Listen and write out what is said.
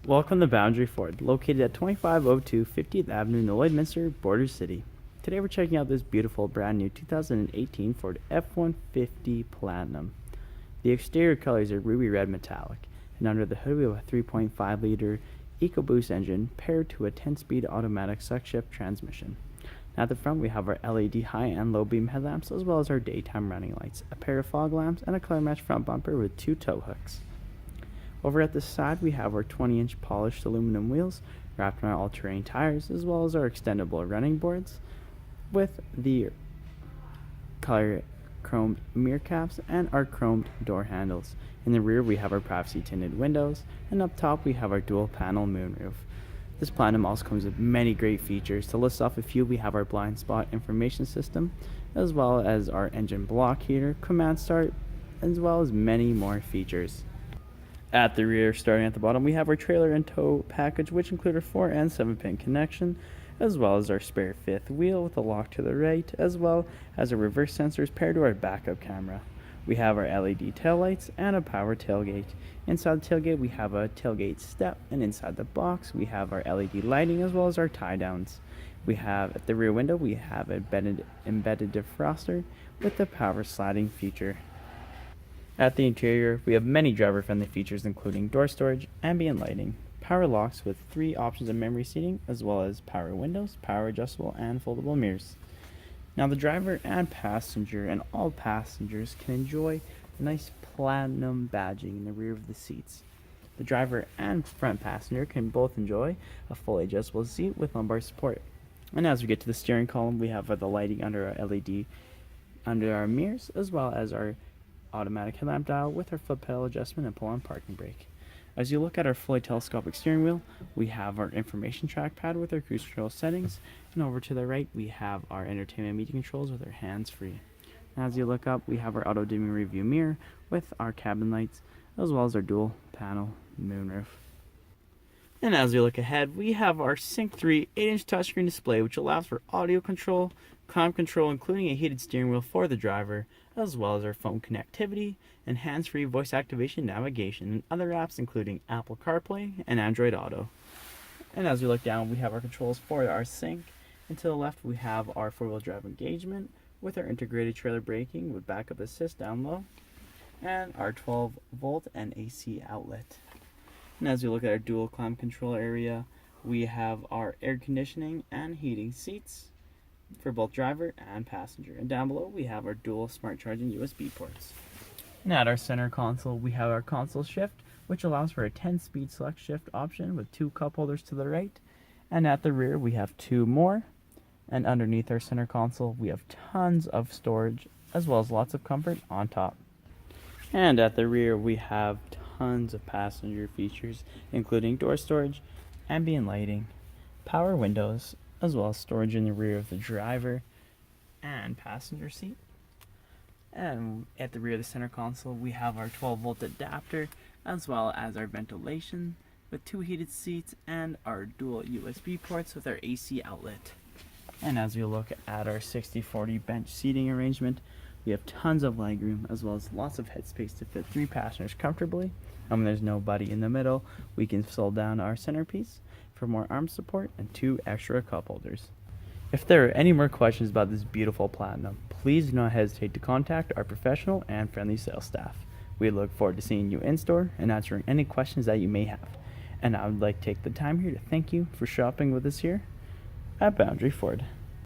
Welcome to Boundary Ford, located at 2502 50th Avenue, Lloydminster, Border City. Today we're checking out this beautiful brand new 2018 Ford F-150 Platinum. The exterior colors are ruby red metallic, and under the hood we have a 3.5 liter EcoBoost engine paired to a 10-speed automatic suck-shift transmission. Now at the front we have our LED high and low beam headlamps, as well as our daytime running lights, a pair of fog lamps, and a color matched front bumper with 2 tow hooks. Over at the side we have our 20-inch polished aluminum wheels wrapped on our all-terrain tires, as well as our extendable running boards with the color chromed mirror caps and our chromed door handles. In the rear we have our privacy tinted windows, and up top we have our dual panel moonroof. This Platinum also comes with many great features. To list off a few, we have our blind spot information system, as well as our engine block heater, command start, as well as many more features. At the rear, starting at the bottom, we have our trailer and tow package, which include our 4 and 7-pin connection, as well as our spare fifth wheel with a lock to the right, as well as our reverse sensors paired to our backup camera. We have our LED taillights and a power tailgate. Inside the tailgate, we have a tailgate step, and inside the box, we have our LED lighting as well as our tie downs. We have at the rear window, we have a embedded defroster with the power sliding feature. At the interior, we have many driver-friendly features including door storage, ambient lighting, power locks with 3 options of memory seating, as well as power windows, power adjustable, and foldable mirrors. Now the driver and passenger and all passengers can enjoy a nice platinum badging in the rear of the seats. The driver and front passenger can both enjoy a fully adjustable seat with lumbar support. And as we get to the steering column, we have the lighting under our LED under our mirrors, as well as our automatic headlamp dial with our foot pedal adjustment and pull-on parking brake. As you look at our fully telescopic steering wheel, we have our information trackpad with our cruise control settings, and over to the right we have our entertainment media controls with our hands-free. As you look up, we have our auto-dimming review mirror with our cabin lights, as well as our dual panel moonroof. And as we look ahead, we have our Sync 3 8-inch touchscreen display, which allows for audio control, climate control, including a heated steering wheel for the driver, as well as our phone connectivity and hands-free voice activation navigation, and other apps including Apple CarPlay and Android Auto. And as we look down, we have our controls for our sync, and to the left we have our 4-wheel drive engagement with our integrated trailer braking with backup assist down low, and our 12-volt and AC outlet. And as we look at our dual climate control area, we have our air conditioning and heating seats for both driver and passenger. And down below we have our dual smart charging USB ports. And at our center console we have our console shift, which allows for a 10-speed select shift option with 2 cup holders to the right. And at the rear we have 2 more. And underneath our center console we have tons of storage, as well as lots of comfort on top. And at the rear we have tons of passenger features, including door storage, ambient lighting, power windows, as well as storage in the rear of the driver and passenger seat. And at the rear of the center console we have our 12-volt adapter, as well as our ventilation with 2 heated seats and our dual USB ports with our AC outlet. And as we look at our 60/40 bench seating arrangement, we have tons of legroom, as well as lots of headspace to fit 3 passengers comfortably. And when there's nobody in the middle, we can fold down our centerpiece for more arm support and 2 extra cup holders. If there are any more questions about this beautiful Platinum, please do not hesitate to contact our professional and friendly sales staff. We look forward to seeing you in store and answering any questions that you may have. And I would like to take the time here to thank you for shopping with us here at Boundary Ford.